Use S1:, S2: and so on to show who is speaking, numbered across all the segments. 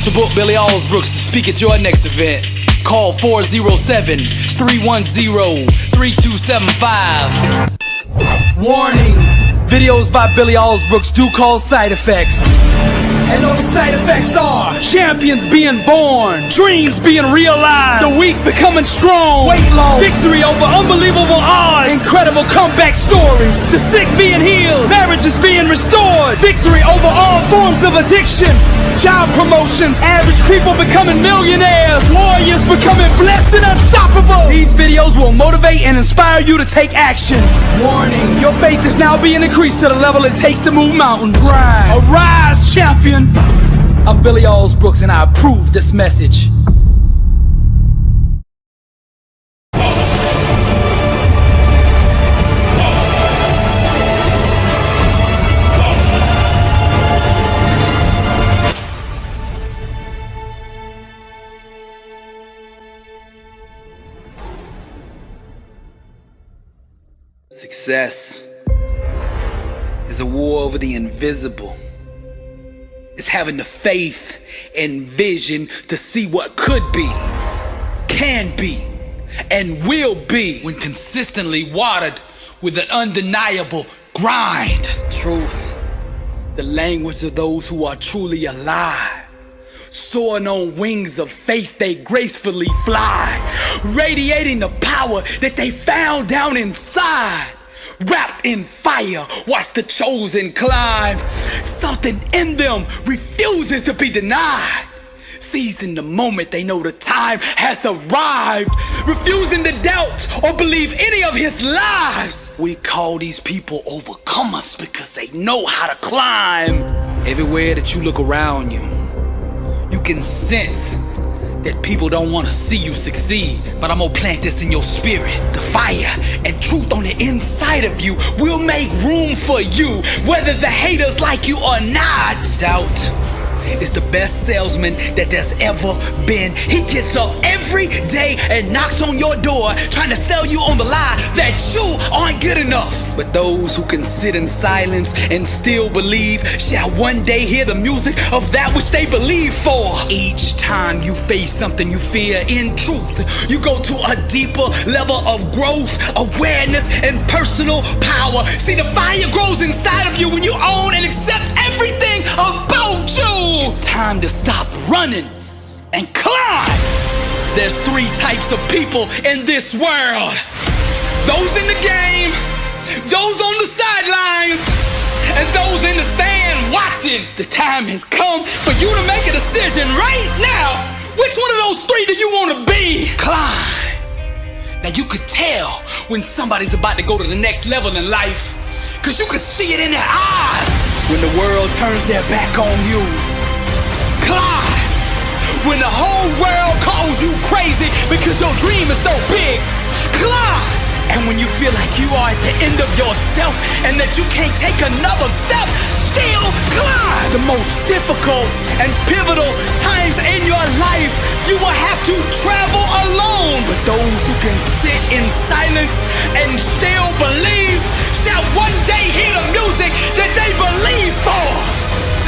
S1: to book Billy Alsbrooks to speak at your next event, call 407-310-3275. Warning! Videos by Billy Alsbrooks do cause side effects. And those side effects are champions being born, dreams being realized, the weak becoming strong, weight loss, victory over unbelievable odds, incredible comeback stories, the sick being healed, marriages being restored, victory over all forms of addiction, job promotions, average people becoming millionaires, warriors becoming blessed and unstoppable. These videos will motivate and inspire you to take action. Warning, your faith is now being increased to the level it takes to move mountains. Arise, champion! I'm Billy Alsbrooks and I approve this message. Success is a war over the invisible. It's having the faith and vision to see what could be, can be, and will be when consistently watered with an undeniable grind. Truth, the language of those who are truly alive. Soaring on wings of faith, they gracefully fly, radiating the power that they found down inside. Wrapped in fire, watch the chosen climb. Something in them refuses to be denied. Seizing the moment, they know the time has arrived. Refusing to doubt or believe any of his lies. We call these people overcomers because they know how to climb. Everywhere that you look around you, you can sense that people don't want to see you succeed. But I'm gonna plant this in your spirit. The fire and truth on the inside of you will make room for you, whether the haters like you or not. Doubt is the best salesman that there's ever been. He gets up every day and knocks on your door, trying to sell you on the lie that you aren't good enough. But those who can sit in silence and still believe shall one day hear the music of that which they believe for. Each time you face something you fear, in truth, you go to a deeper level of growth, awareness, and personal power. See, the fire grows inside of you when you own and accept everything about you. It's time to stop running and climb. There's three types of people in this world: those in the game, those on the sidelines, and those in the stand watching. The time has come for you to make a decision right now. Which one of those three do you want to be? Climb. Now you could tell when somebody's about to go to the next level in life, because you could see it in their eyes. When the world turns their back on you, climb. When the whole world calls you crazy because your dream is so big, climb. And when you feel like you are at the end of yourself and that you can't take another step, still climb. The most difficult and pivotal times in your life, you will have to travel alone. But those who can sit in silence and still believe shall one day hear the music that they believe for.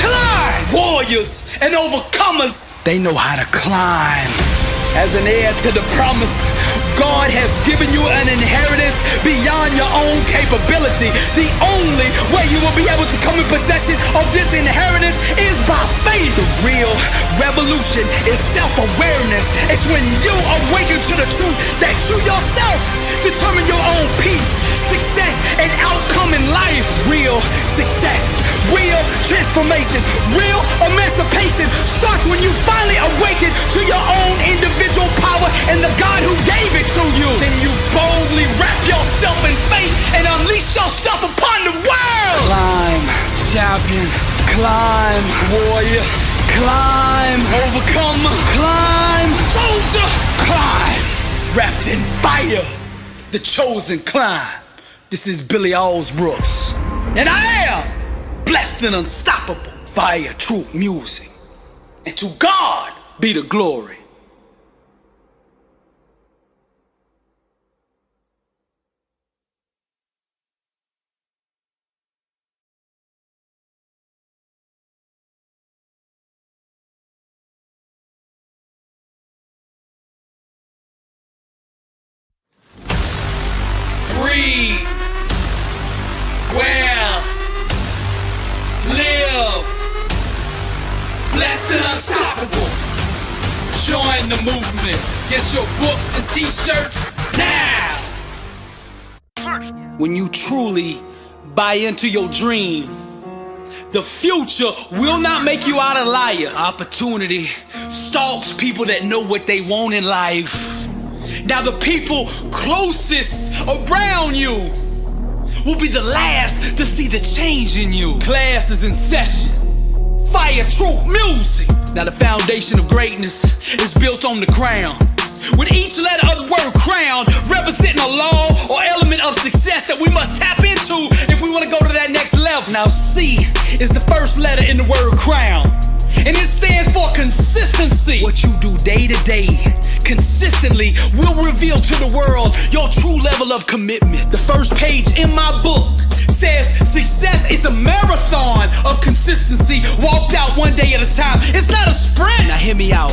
S1: Climb! Warriors and overcomers, they know how to climb. As an heir to the promise, God has given you an inheritance beyond your own capability. The only way you will be able to come in possession of this inheritance is by faith. The real revolution is self-awareness. It's when you awaken to the truth that you yourself determine your own peace, success, and outcome in life. Real success, real transformation, real emancipation starts when you finally awaken to your own individual power and the God who gave it to you. Then you boldly wrap yourself in faith and unleash yourself upon the world. Climb, champion. Climb, warrior. Climb, overcomer. Climb, soldier. Climb, wrapped in fire. The chosen climb. This is Billy Alsbrooks, and I am blessed and unstoppable. Fire, truth, music, and to God be the glory. and unstoppable. Join the movement. Get your books and t-shirts now. When you truly buy into your dream, the future will not make you out a liar. Opportunity stalks people that know what they want in life. Now the people closest around you will be the last to see the change in you. Class is in session. Fire truth music. Now the foundation of greatness is built on the crown, with each letter of the word crown representing a law or element of success that we must tap into if we want to go to that next level. Now C is the first letter in the word crown, and it stands for consistency. What you do day to day, consistently, will reveal to the world your true level of commitment. The first page in my book says success is a marathon of consistency, walked out one day at a time. It's not a sprint. Now hear me out.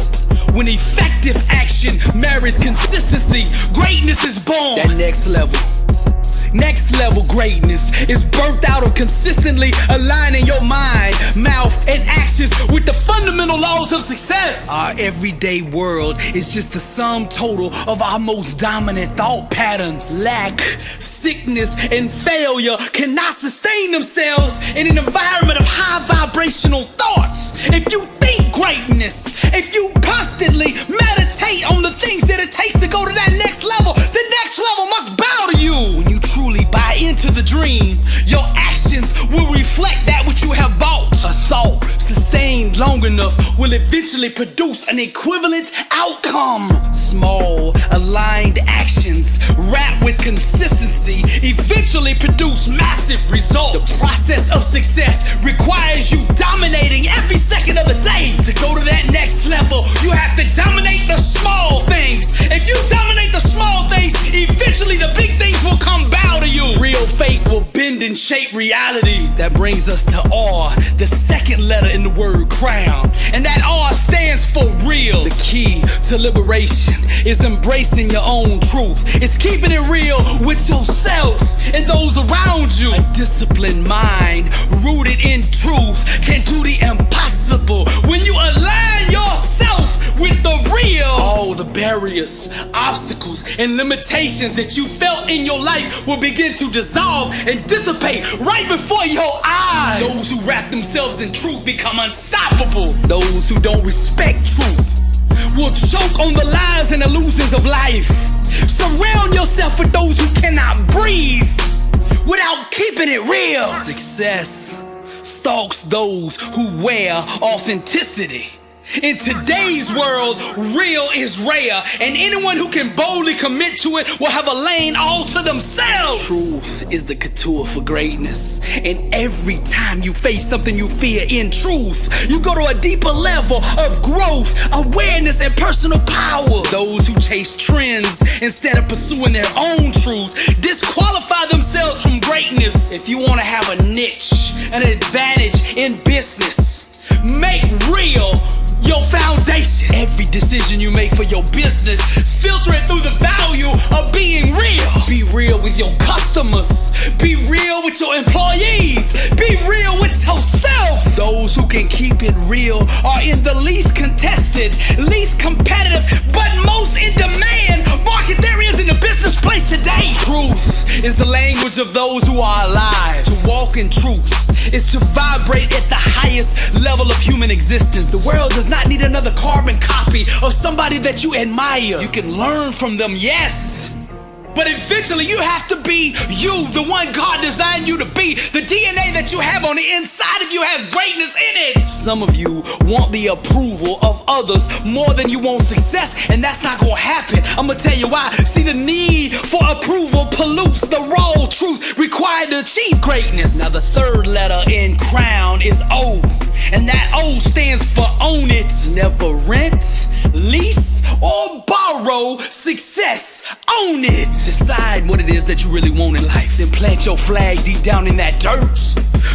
S1: When effective action marries consistency, greatness is born. That next level greatness is birthed out of consistently aligning your mind, mouth, and actions with the fundamental laws of success. Our everyday world is just the sum total of our most dominant thought patterns. Lack, sickness, and failure cannot sustain themselves in an environment of high vibrational thoughts. If you think greatness, if you constantly meditate on the things that it takes to go to that next level, the next level must bow to you. When you truly buy into the dream, your actions will reflect that which you have bought. A thought sustained long enough will eventually produce an equivalent outcome. Small, aligned actions wrapped with consistency eventually produce massive results. The process of success requires you dominating every second of the day. To go to that next level, you have to dominate the small things. If you dominate the small things, eventually the big things will come bow to you. Real faith will bend and shape reality. That brings us to R, the second letter in the word crown, and that R stands for real. The key to liberation is embracing your own truth. It's keeping it real with yourself and those around you. A disciplined mind rooted in truth can do the impossible. When you align yourself with the real, all the barriers, obstacles, and limitations that you felt in your life will begin to dissolve and dissipate right before your eyes. Those who wrap themselves in truth become unstoppable. Those who don't respect truth will choke on the lies and illusions of life. Surround yourself with those who cannot breathe without keeping it real. Success stalks those who wear authenticity. In today's world, real is rare, and anyone who can boldly commit to it will have a lane all to themselves. Truth is the couture for greatness, and every time you face something you fear in truth, you go to a deeper level of growth, awareness, and personal power. Those who chase trends instead of pursuing their own truth disqualify themselves from greatness. If you want to have a niche, an advantage in business, make real your foundation. Every decision you make for your business, filter it through the value of being real. Be real with your customers. Be real with your employees. Be real with yourself. Those who can keep it real are in the least contested, least competitive, but most in demand market there is in the business place today. Truth is the language of those who are alive. To walk in truth is to vibrate at the highest level of human existence. The world does not need another carbon copy of somebody that you admire. You can learn from them, yes, but eventually you have to be you, the one God designed you to be. The DNA that you have on the inside of you has greatness in it. Some of you want the approval of others more than you want success, and that's not gonna happen. I'm gonna tell you why. See, the need for approval pollutes the raw truth required to achieve greatness. Now the third letter in crown is O, and that O stands for own it. Never rent, lease, or borrow success. Own it. Decide what it is that you really want in life. Then plant your flag deep down in that dirt.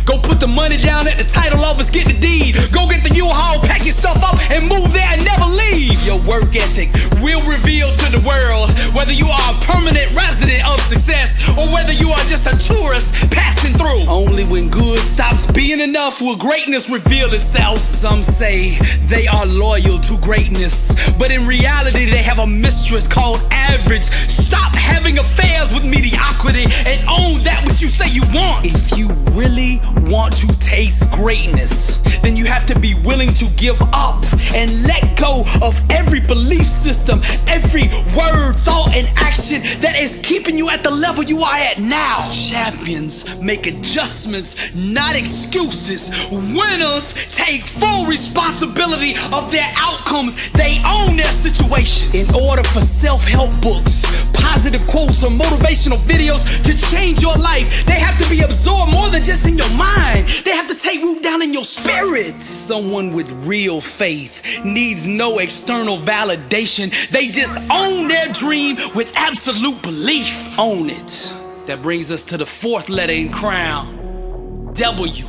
S1: Go put the money down at the title office, get the deed. Go get the U-Haul, pack your stuff up, and move there and never leave. Your work ethic will reveal to the world whether you are a permanent resident of success or whether you are just a tourist passing through. Only when good stops being enough will greatness reveal itself. Some say they are loyal to greatness, but in reality they have a mistress called average. Stop having affairs with mediocrity and own that which you say you want. If you really want to taste greatness, then you have to be willing to give up and let go of every belief system, every word, thought, and action that is keeping you at the level you are at now. Champions make adjustments, not excuses. Winners take full responsibility of their outcomes. They own their situations. In order for self-help books, positive quotes, or motivational videos to change your life, they have to be absorbed more than just in your mind. They have to take root down in your spirit. Someone with real faith needs no external validation. They just own their dream with absolute belief. Own it. That brings us to the fourth letter in crown, W,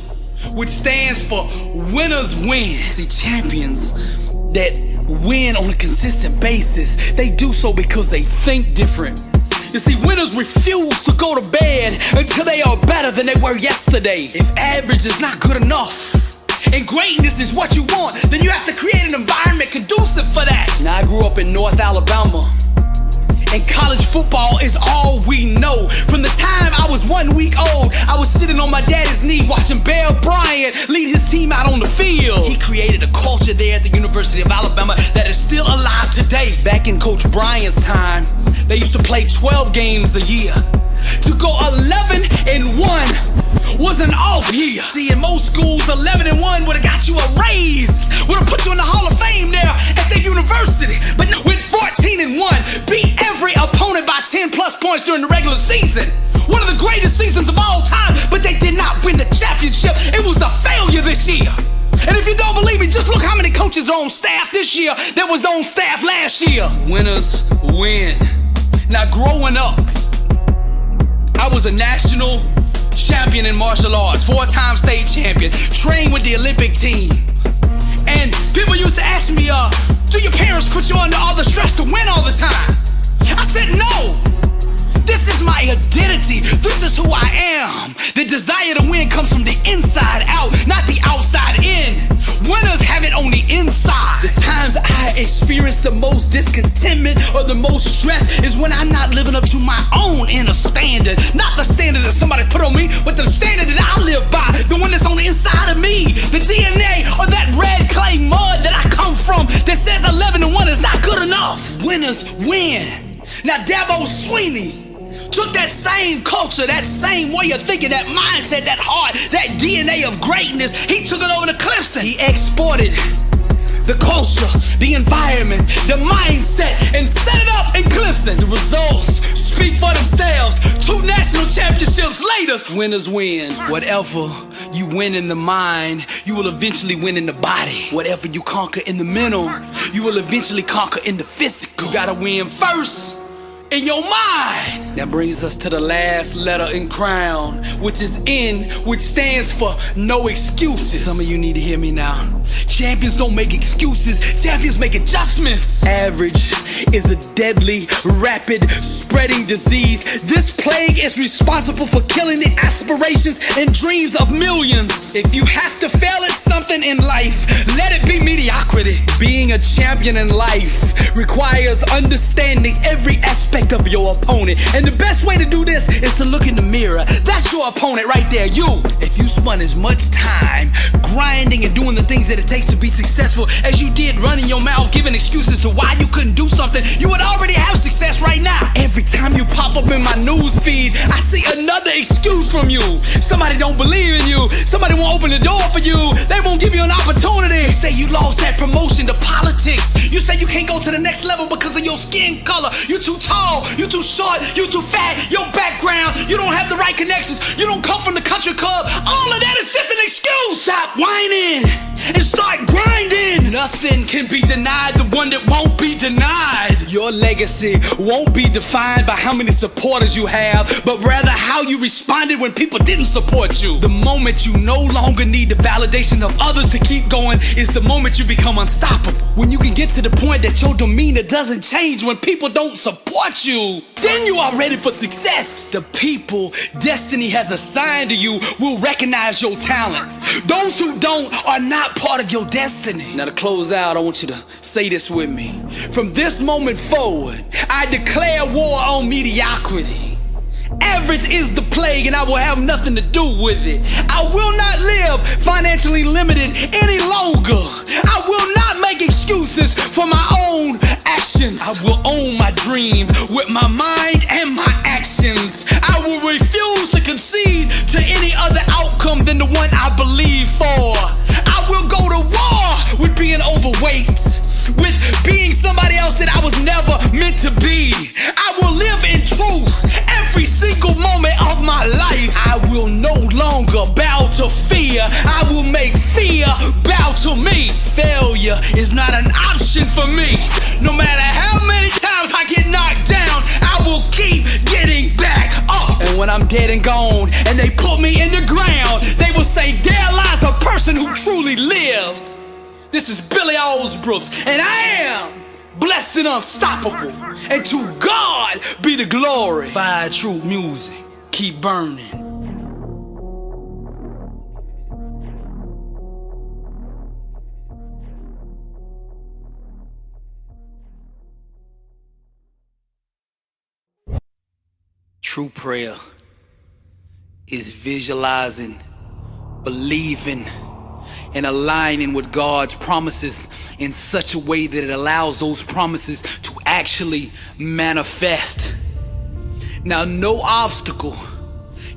S1: which stands for winners win. See, champions that win on a consistent basis, they do so because they think different. You see, winners refuse to go to bed until they are better than they were yesterday. If average is not good enough and greatness is what you want, then you have to create an environment conducive for that. Now, I grew up in North Alabama, and college football is all we know. From the time I was 1 week old, I was sitting on my daddy's knee watching Bear Bryant lead his team out on the field. He created a culture there at the University of Alabama that is still alive today. Back in Coach Bryant's time, they used to play 12 games a year. To go 11-1 was an off year. See, in most schools, 11-1 would've got you a raise, would've put you in the Hall of Fame there at the university. But with 14-1, beat every opponent by 10 plus points during the regular season. One of the greatest seasons of all time, but they did not win the championship. It was a failure this year. And if you don't believe me, just look how many coaches are on staff this year that was on staff last year. Winners win. Now, growing up, I was a national champion in martial arts, 4-time state champion, trained with the Olympic team. And people used to ask me, do your parents put you under all the stress to win all the time? I said, no. This is my identity. This is who I am. The desire to win comes from the inside out, not the outside in. Winners have it on the inside. The times I experience the most discontentment or the most stress is when I'm not living up to my own inner standard. Not the standard that somebody put on me, but the standard that I live by. The one that's on the inside of me. The DNA or that red clay mud that I come from that says 11-1 is not good enough. Winners win. Now, Dabo Sweeney took that same culture, that same way of thinking, that mindset, that heart, that DNA of greatness. He took it over to Clemson. He exported the culture, the environment, the mindset, and set it up in Clemson. The results speak for themselves. 2 national championships later, winners win. Whatever you win in the mind, you will eventually win in the body. Whatever you conquer in the mental, you will eventually conquer in the physical. You gotta win first in your mind. That brings us to the last letter in crown, which is N, which stands for no excuses. Some of you need to hear me now. Champions don't make excuses, champions make adjustments. Average is a deadly, rapid spreading disease. This plague is responsible for killing the aspirations and dreams of millions. If you have to fail at something in life, let it be mediocrity. Being a champion in life requires understanding every aspect of your opponent. And the best way to do this is to look in the mirror. That's your opponent right there, you. If you spend as much time grinding and doing the things that it takes to be successful as you did running your mouth, giving excuses to why you couldn't do something, you would already have success right now. Every time you pop up in my news feed, I see another excuse from you. Somebody don't believe in you. Somebody won't open the door for you. They won't give you an opportunity. You say you lost that promotion to politics. You say you can't go to the next level because of your skin color. You too tall, you too short, you too fat, your background, you don't have the right connections, you don't come from the country club. All of that is just an excuse. Stop whining and start grinding. Nothing can be denied the one that won't be denied. Your legacy won't be defined by how many supporters you have, but rather how you responded when people didn't support you. The moment you no longer need the validation of others to keep going is the moment you become unstoppable. When you can get to the the point that your demeanor doesn't change when people don't support you, then you are ready for success. The people destiny has assigned to you will recognize your talent. Those who don't are not part of your destiny. Now to close out, I want you to say this with me. From this moment forward, I declare war on mediocrity. Average is the plague and I will have nothing to do with it. I will not live financially limited any longer. I will not make excuses for my own actions. I will own my dream with my mind and my actions. I will refuse to concede to any other outcome than the one I believe for. I will go to war with being overweight, with being somebody else that I was never meant to be. I will live in truth every single moment of my life. I will no longer bow to fear. I will make fear bow to me. Failure is not an option for me. No matter how many times I get knocked down, I will keep getting back up. And when I'm dead and gone and they put me in the ground, they will say, there lies a person who truly lived. This is Billy Alsbrooks, and I am blessed and unstoppable. And to God be the glory. Fire true music, keep burning. True prayer is visualizing, believing, and aligning with God's promises in such a way that it allows those promises to actually manifest. Now, no obstacle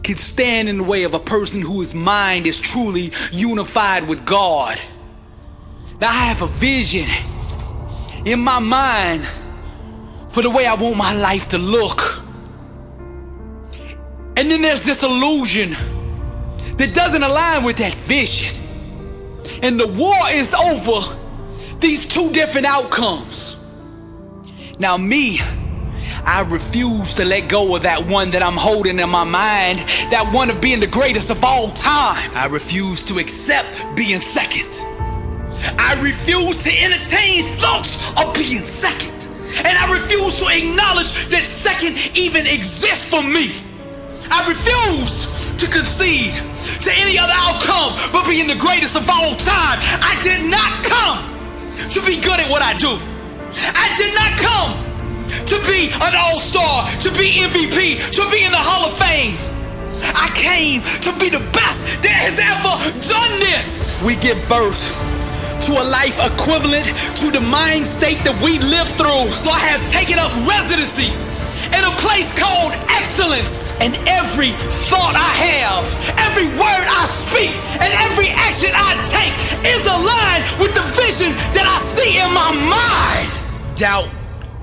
S1: can stand in the way of a person whose mind is truly unified with God. Now, I have a vision in my mind for the way I want my life to look. And then there's this illusion that doesn't align with that vision. And the war is over these two different outcomes. Now me, I refuse to let go of that one that I'm holding in my mind, that one of being the greatest of all time. I refuse to accept being second. I refuse to entertain thoughts of being second. And I refuse to acknowledge that second even exists for me. I refuse to concede to any other outcome but being the greatest of all time. I did not come to be good at what I do. I did not come to be an all-star, to be MVP, to be in the Hall of Fame. I came to be the best that has ever done this. We give birth to a life equivalent to the mind state that we live through. So I have taken up residency in a place called excellence. And every thought I have, every word I speak, and every action I take is aligned with the vision that I see in my mind. Doubt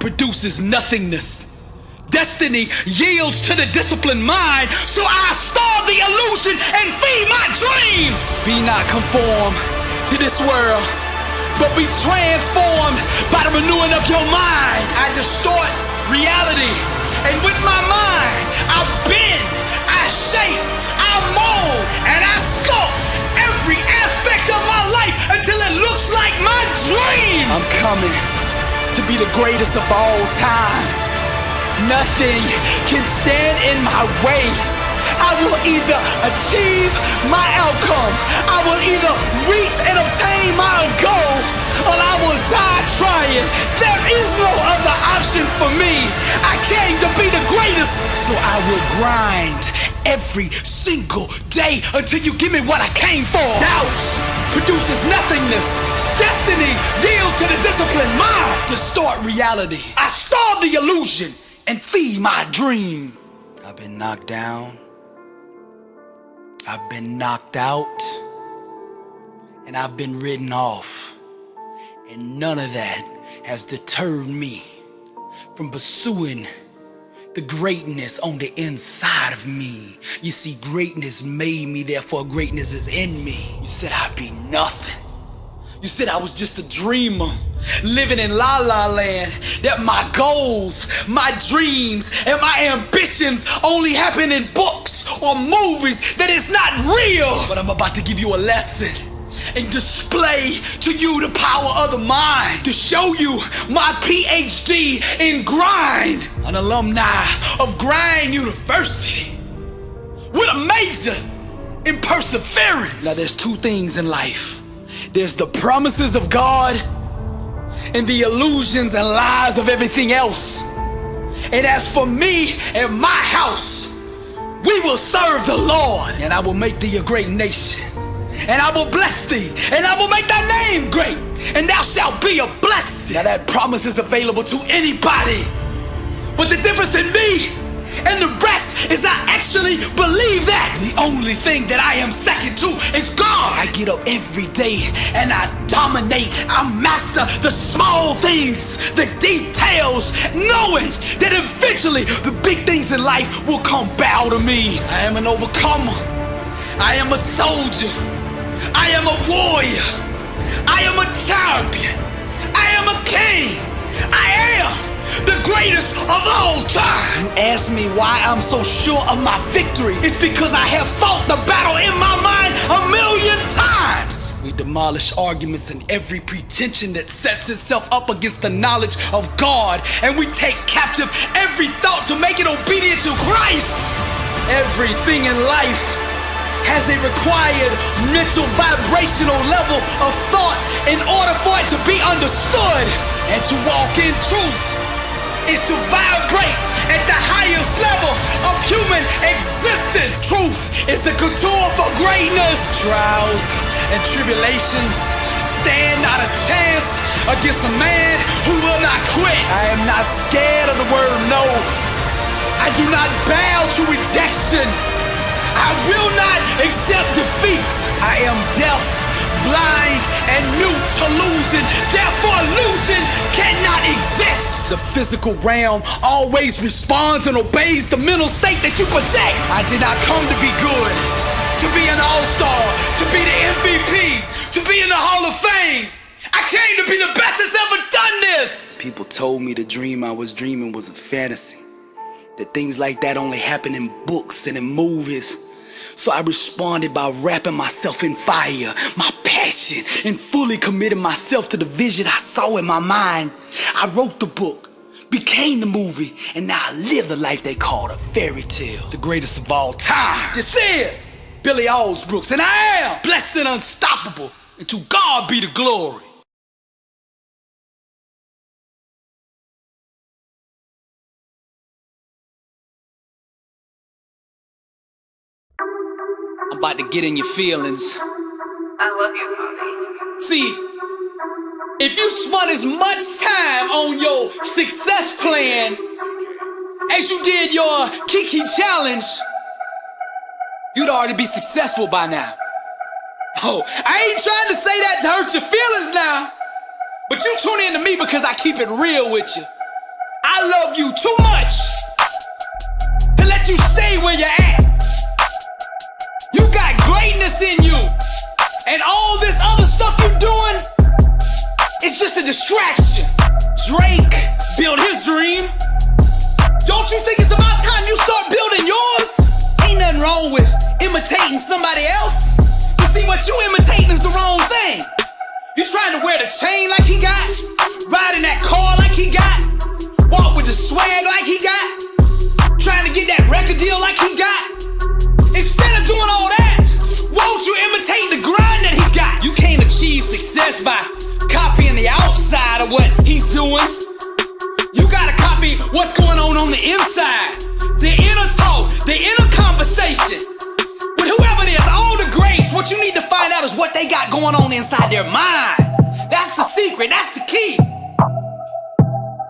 S1: produces nothingness. Destiny yields to the disciplined mind. So I starve the illusion and feed my dream. Be not conformed to this world, but be transformed by the renewing of your mind. I distort reality, and with my mind I bend, I shape, I mold, and I sculpt every aspect of my life until it looks like my dream. I'm coming to be the greatest of all time. Nothing can stand in my way. I will either achieve my outcome, I will either reach and obtain my goal, or I will die trying. There is no other option for me. I came to be the greatest, so I will grind every single day until you give me what I came for. Doubt produces nothingness. Destiny yields to the disciplined mind. Distort reality. I starve the illusion and feed my dream. I've been knocked down, I've been knocked out, and I've been written off. And none of that has deterred me from pursuing the greatness on the inside of me. You see, greatness made me, therefore greatness is in me. You said I'd be nothing. You said I was just a dreamer, living in la la land, that my goals, my dreams, and my ambitions only happen in books or movies, that it's not real. But I'm about to give you a lesson. and display to you the power of the mind, to show you my PhD in grind, an alumni of Grind University with a major in perseverance. Now there's two things in life. There's the promises of God and the illusions and lies of everything else. And as for me and my house, we will serve the Lord, and I will make thee a great nation, and I will bless thee, and I will make thy name great, and thou shalt be a blessing. Now that promise is available to anybody, but the difference in me and the rest is I actually believe that. The only thing that I am second to is God. I get up every day and I dominate. I master the small things, the details, knowing that eventually the big things in life will come bow to me. I am an overcomer. I am a soldier. I am a warrior. I am a champion. I am a king. I am the greatest of all time. You ask me why I'm so sure of my victory. It's because I have fought the battle in my mind 1,000,000 times. We demolish arguments and every pretension that sets itself up against the knowledge of God, and we take captive every thought to make it obedient to Christ. Everything in life has a required mental vibrational level of thought in order for it to be understood, and to walk in truth is to vibrate at the highest level of human existence. Truth is the couture for greatness. Trials and tribulations stand not a chance against a man who will not quit. I am not scared of the word no. I do not bow to rejection. I will not accept defeat. I am deaf, blind, and mute to losing. Therefore, losing cannot exist. The physical realm always responds and obeys the mental state that you project. I did not come to be good, to be an all-star, to be the MVP, to be in the Hall of Fame. I came to be the best that's ever done this. People told me the dream I was dreaming was a fantasy, that things like that only happen in books and in movies. So I responded by wrapping myself in fire, my passion, and fully committing myself to the vision I saw in my mind. I wrote the book, became the movie, and now I live the life they called a fairy tale, the greatest of all time. This is Billy Alsbrooks, and I am blessed and unstoppable, and to God be the glory. I'm about to get in your feelings.
S2: I love you, Mommy.
S1: See, if you spent as much time on your success plan as you did your Kiki challenge, you'd already be successful by now. Oh, I ain't trying to say that to hurt your feelings now, but you tune in to me because I keep it real with you. I love you too much to let you stay where you're at. You got greatness in you, and all this other stuff you're doing, it's just a distraction. Drake built his dream. Don't you think it's about time you start building yours? Ain't nothing wrong with imitating somebody else. But see, what you imitating is the wrong thing. You trying to wear the chain like he got, ride in that car like he got, walk with the swag like he got, trying to get that record deal like he got. Instead of doing all that, won't you imitate the grind that he got? You can't achieve success by copying the outside of what he's doing. You gotta copy what's going on the inside. The inner talk, the inner conversation. With whoever it is, all the greats, what you need to find out is what they got going on inside their mind. That's the secret, that's the key.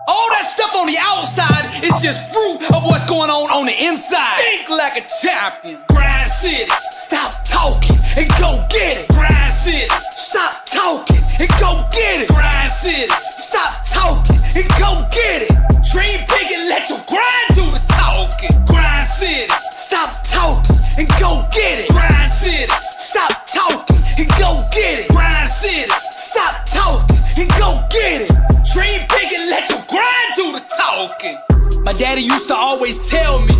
S1: All that stuff on the outside is just fruit of what's going on the inside. Think like a champion. Grind City. Stop talking and go get it. Grind City. Stop talking and go get it. Grind City. Stop talking and go get it. Dream big and let your grind do the talking. Grind City. Stop talking and go get it. Grind City. Stop talking and go get it. Grind City. Stop talking and go get it. Dream big and let your grind do the talking. My daddy used to always tell me,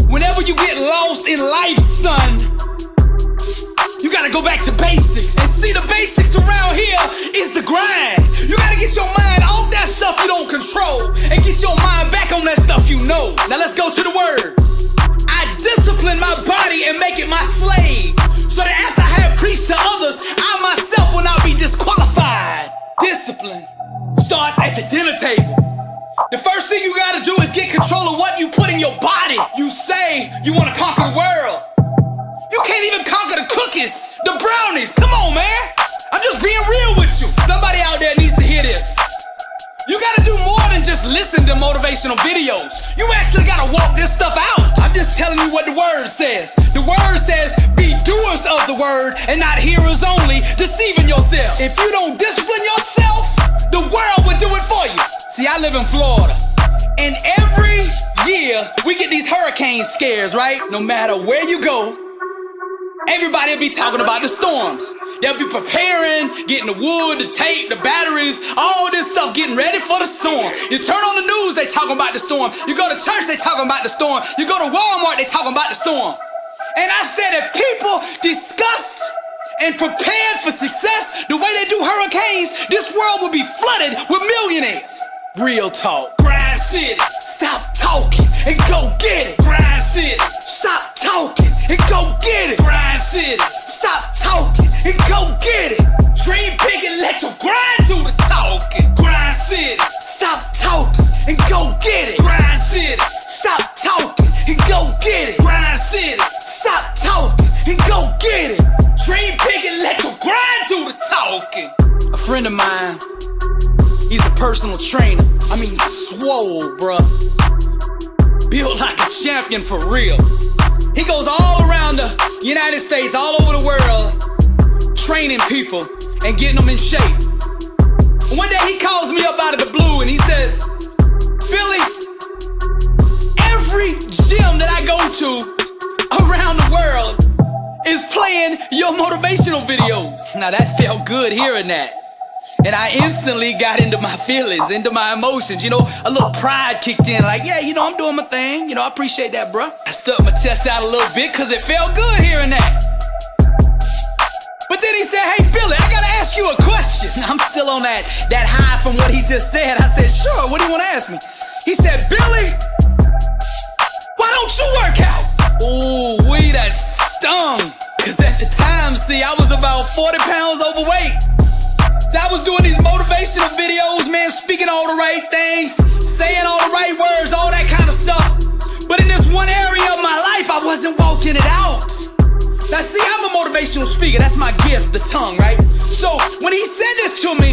S1: whenever you get lost in life, son, You gotta go back to basics. And see, the basics around here is the grind. You gotta get your mind off that stuff you don't control and get your mind back on that stuff you know. Now let's go to the word. I discipline my body and make it my slave, so that after I have preached to others, I myself will not be disqualified. Discipline starts at the dinner table. The first thing you gotta do is get control of what you put in your body. You say you wanna conquer the world. You can't even conquer the cookies, the brownies. Come on, man. I'm just being real with you. Somebody out there needs to hear this. You gotta do more than just listen to motivational videos. You actually gotta walk this stuff out. I'm just telling you what the word says. The word says, be doers of the word and not hearers only, deceiving yourself. If you don't discipline yourself, the world will do it for you. See, I live in Florida, and every year we get these hurricane scares, right? No matter where you go, everybody will be talking about the storms. They'll be preparing, getting the wood, the tape, the batteries, all this stuff, getting ready for the storm. You turn on the news, they talking about the storm. You go to church, they talking about the storm. You go to Walmart, they talking about the storm. And I said, if people discussed and prepared for success the way they do hurricanes, this world will be flooded with millionaires. Real talk. Grind City, stop talking and go get it. Grind City, stop talking and go get it. Grind City, stop talking and go get it. Dream big and let your grind do the talking. Grind City, stop talking and go get it. Grind City, stop talking and go get it. Grind City, stop talking and go get it. Dream big and let your grind do the talking. A friend of mine, he's a personal trainer. I mean, swole, bruh. Built like a champion for real. He goes all around the United States, all over the world, training people and getting them in shape. One day he calls me up out of the blue and he says, Billy, every gym that I go to around the world is playing your motivational videos. Now that felt good hearing that. And I instantly got into my feelings, into my emotions, you know, a little pride kicked in, like, yeah, you know, I'm doing my thing, you know, I appreciate that, bro. I stuck my chest out a little bit because it felt good hearing that. But then he said, hey, Billy, I gotta ask you a question. I'm still on that high from what he just said. I said, sure, what do you want to ask me? He said, Billy, why don't you work out? Ooh, that stung. Because at the time, see, I was about 40 pounds overweight. So I was doing these motivational videos, man, speaking all the right things, saying all the right words, all that kind of stuff. But in this one area of my life, I wasn't walking it out. Now see, I'm a motivational speaker. That's my gift, the tongue, right? So when he said this to me,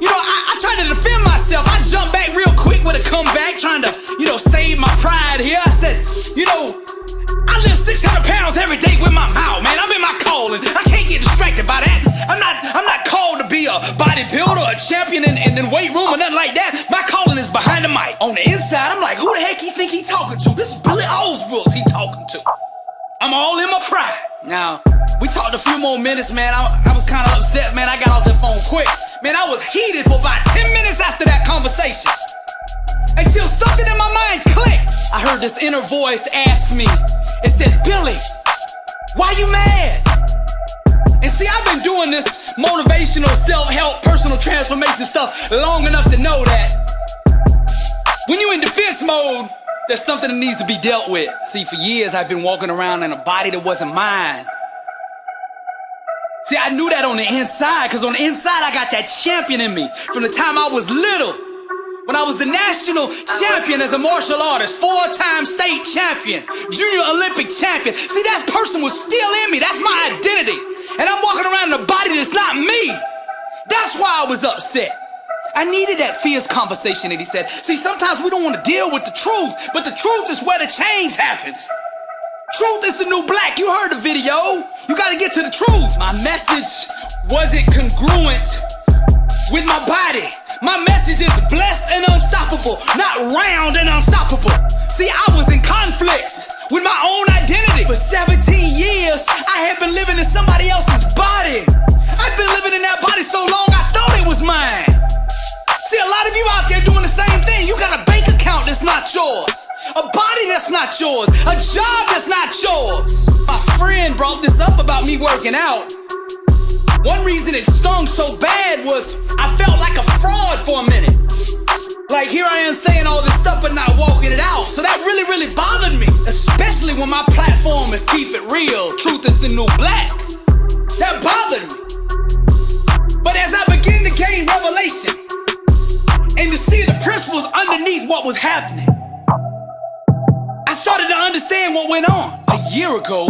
S1: you know, I tried to defend myself. I jumped back real quick with a comeback, trying to, you know, save my pride here. I said, you know, I lift 600 pounds every day with my mouth, man. I'm in my calling. I can't get distracted by that. I'm not called to be a bodybuilder, a champion in the weight room or nothing like that. My calling is behind the mic. On the inside, I'm like, who the heck he think he talking to? This is Billy Alsbrooks he talking to. I'm all in my pride. Now, we talked a few more minutes, man. I was kind of upset, man. I got off the phone quick. Man, I was heated for about 10 minutes after that conversation. Until something in my mind clicked. I heard this inner voice ask me, it said, Billy, why you mad? And see, I've been doing this motivational, self-help, personal transformation stuff long enough to know that when you're in defense mode, there's something that needs to be dealt with. See, for years, I've been walking around in a body that wasn't mine. See, I knew that on the inside, because on the inside, I got that champion in me from the time I was little. When I was the national champion as a martial artist, 4-time state champion, junior Olympic champion. See, that person was still in me. That's my identity. And I'm walking around in a body that's not me. That's why I was upset. I needed that fierce conversation that he said. See, sometimes we don't want to deal with the truth, but the truth is where the change happens. Truth is the new black. You heard the video. You got to get to the truth. My message wasn't congruent with my body. My message is blessed and unstoppable, not round and unstoppable. See, I was in conflict with my own identity. For 17 years, I had been living in somebody else's body. I've been living in that body so long, I thought it was mine. See, a lot of you out there doing the same thing. You got a bank account that's not yours, a body that's not yours, a job that's not yours. My friend brought this up about me working out. One reason it stung so bad was I felt like a fraud for a minute. Like, here I am saying all this stuff but not walking it out. So that really bothered me, especially when my platform is keep it real. Truth is the new black. That bothered me. But as I began to gain revelation and to see the principles underneath what was happening, I started to understand what went on. A year ago,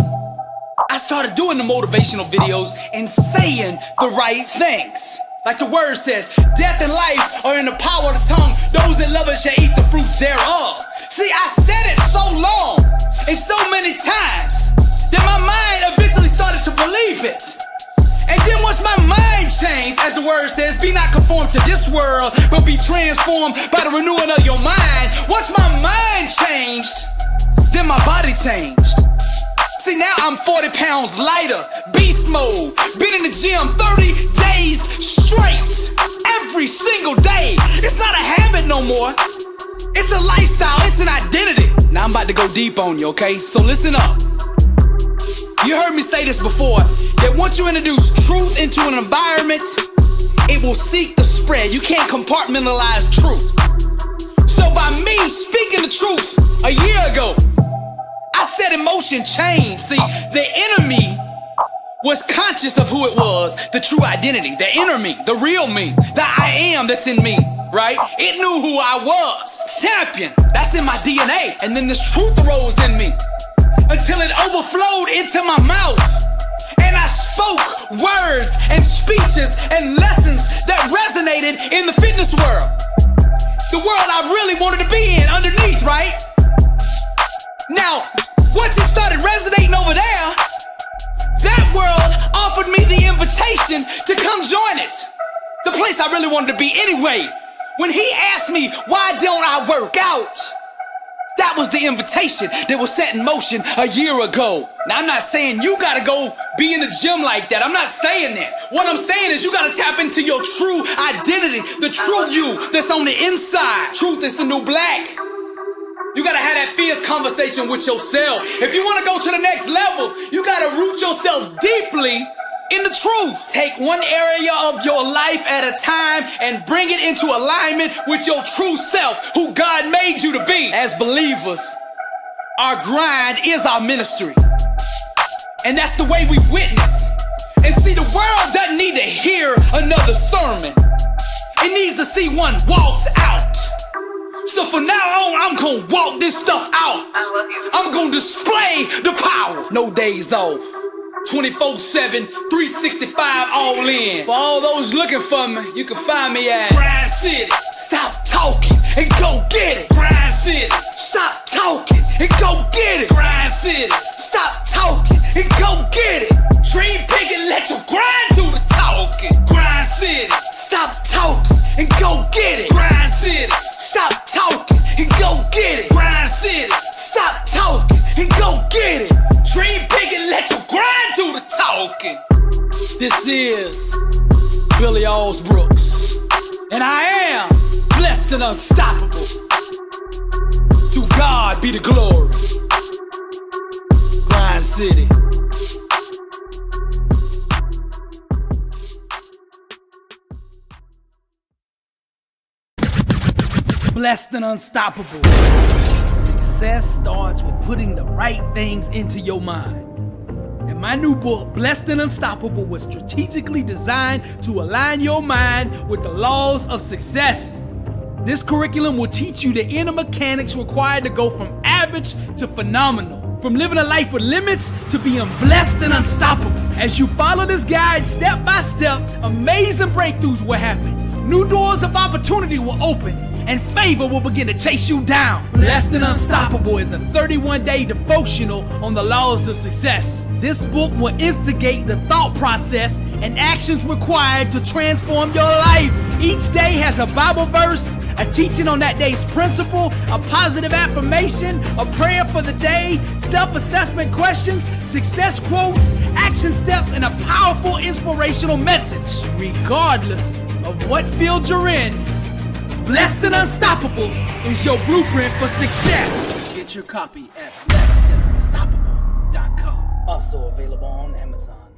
S1: I started doing the motivational videos and saying the right things. Like the word says, death and life are in the power of the tongue. Those that love it shall eat the fruits thereof. See, I said it so long and so many times that my mind eventually started to believe it. And then once my mind changed, as the word says, be not conformed to this world, but be transformed by the renewing of your mind. Once my mind changed, then my body changed. See, now I'm 40 pounds lighter, beast mode. Been in the gym 30 days straight, every single day. It's not a habit no more. It's a lifestyle, it's an identity. Now I'm about to go deep on you, okay? So listen up. You heard me say this before, that once you introduce truth into an environment, it will seek to spread. You can't compartmentalize truth. So by me speaking the truth a year ago, I set in motion change. See, the enemy was conscious of who it was, the true identity, the inner me, the real me, the I am that's in me, right? It knew who I was, champion, that's in my DNA. And then this truth arose in me until it overflowed into my mouth. And I spoke words and speeches and lessons that resonated in the fitness world. The world I really wanted to be in underneath, right? Now, once it started resonating over there, that world offered me the invitation to come join it. The place I really wanted to be anyway. When he asked me, why don't I work out? That was the invitation that was set in motion a year ago. Now, I'm not saying you gotta go be in the gym like that. I'm not saying that. What I'm saying is you gotta tap into your true identity, the true you that's on the inside. Truth is the new black. You gotta have that fierce conversation with yourself. If you wanna go to the next level, you gotta root yourself deeply in the truth. Take one area of your life at a time and bring it into alignment with your true self, who God made you to be. As believers, our grind is our ministry. And that's the way we witness. And see, the world doesn't need to hear another sermon. It needs to see one walked out. So from now on, I'm gonna walk this stuff out. I'm gonna display the power. No days off. 24/7, 365 all in. For all those looking for me, you can find me at Grind City. Stop talking and go get it. Grind City. Stop talking and go get it. Grind City. Stop talking and go get it. Dream big and let your grind do the talking. Grind City. Stop talking and go get it. Grind City. Stop talking and go get it. Grind City. Stop talking and go get it. Dream big and let your grind do the talking. This is Billy Alsbrooks, and I am blessed and unstoppable. To God be the glory. Grind City. Blessed and unstoppable. Success starts with putting the right things into your mind. And my new book, Blessed and Unstoppable, was strategically designed to align your mind with the laws of success. This curriculum will teach you the inner mechanics required to go from average to phenomenal. From living a life with limits to being blessed and unstoppable. As you follow this guide step by step, amazing breakthroughs will happen. New doors of opportunity will open, and favor will begin to chase you down. Blessed and Unstoppable is a 31-day devotional on the laws of success. This book will instigate the thought process and actions required to transform your life. Each day has a Bible verse, a teaching on that day's principle, a positive affirmation, a prayer for the day, self-assessment questions, success quotes, action steps, and a powerful inspirational message. Regardless of what field you're in, Blessed and Unstoppable is your blueprint for success. Get your copy at blessedandunstoppable.com. Also available on Amazon.